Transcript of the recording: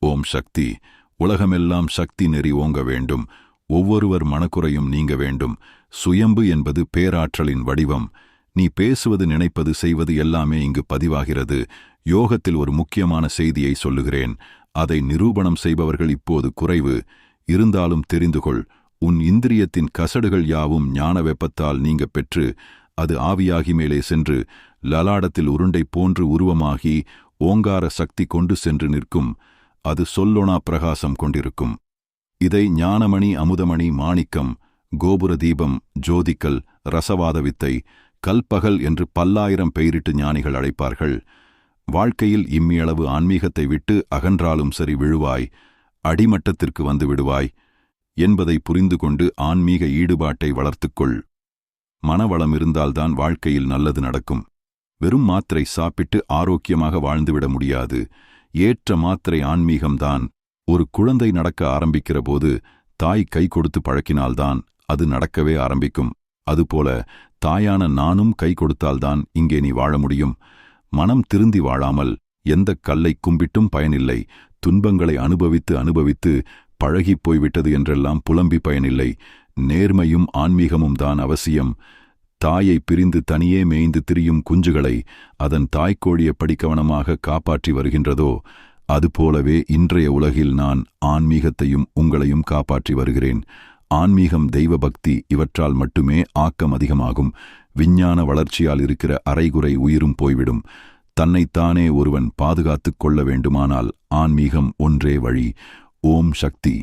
ஓம் சக்தி. உலகமெல்லாம் சக்தி நெறி ஓங்க வேண்டும். ஒவ்வொருவர் மனக்குறையும் நீங்க வேண்டும். சுயம்பு என்பது பேராற்றலின் வடிவம். நீ பேசுவது, நினைப்பது, செய்வது எல்லாமே இங்கு பதிவாகிறது. யோகத்தில் ஒரு முக்கியமான செய்தியை சொல்லுகிறேன். அதை நிரூபணம் செய்பவர்கள் இப்போது குறைவு. இருந்தாலும் தெரிந்துகொள், உன் இந்திரியத்தின் கசடுகள் யாவும் ஞான வெப்பத்தால் நீங்க பெற்று அது ஆவியாகி மேலே சென்று லலாடத்தில் உருண்டை போன்று உருவமாகி ஓங்கார சக்தி கொண்டு சென்று நிற்கும். அது சொல்லொணா பிரகாசம் கொண்டிருக்கும். இதை ஞானமணி, அமுதமணி, மாணிக்கம், கோபுர தீபம், ஜோதிக்கல், ரசவாத வித்தை, கல்பகல் என்று பல்லாயிரம் பெயரிட்டு ஞானிகள் அழைப்பார்கள். வாழ்க்கையில் இம்மியளவு ஆன்மீகத்தை விட்டு அகன்றாலும் சரி விழுவாய், அடிமட்டத்திற்கு வந்து விடுவாய் என்பதை புரிந்து கொண்டு ஆன்மீக ஈடுபாட்டை வளர்த்துக்கொள். மனவளம் இருந்தால்தான் வாழ்க்கையில் நல்லது நடக்கும். வெறும் மாத்திரை சாப்பிட்டு ஆரோக்கியமாக வாழ்ந்துவிட முடியாது. ஏற்ற மாத்திரை ஆன்மீகம்தான். ஒரு குழந்தை நடக்க ஆரம்பிக்கிற போது தாய் கை கொடுத்து பழக்கினால்தான் அது நடக்கவே ஆரம்பிக்கும். அதுபோல தாயான நானும் கை கொடுத்தால்தான் இங்கே நீ வாழ முடியும். மனம் திருந்தி வாழாமல் எந்தக் கல்லை கும்பிட்டும் பயனில்லை. துன்பங்களை அனுபவித்து அனுபவித்து பழகிப் போய்விட்டது என்றெல்லாம் புலம்பி பயனில்லை. நேர்மையும் ஆன்மீகமும் தான் அவசியம். தாயை பிரிந்து தனியே மேய்ந்து திரியும் குஞ்சுகளை அதன் தாய்க்கோழி எப்படி கவனமாக காப்பாற்றி வருகின்றதோ அதுபோலவே இன்றைய உலகில் நான் ஆன்மீகத்தையும் உங்களையும் காப்பாற்றி வருகிறேன். ஆன்மீகம், தெய்வ பக்தி இவற்றால் மட்டுமே ஆக்கம் அதிகமாகும். விஞ்ஞான வளர்ச்சியால் இருக்கிற அரைகுறை உயிரும் போய்விடும். தன்னைத்தானே ஒருவன் பாதுகாத்துக் கொள்ள வேண்டுமானால் ஆன்மீகம் ஒன்றே வழி. ஓம் சக்தி.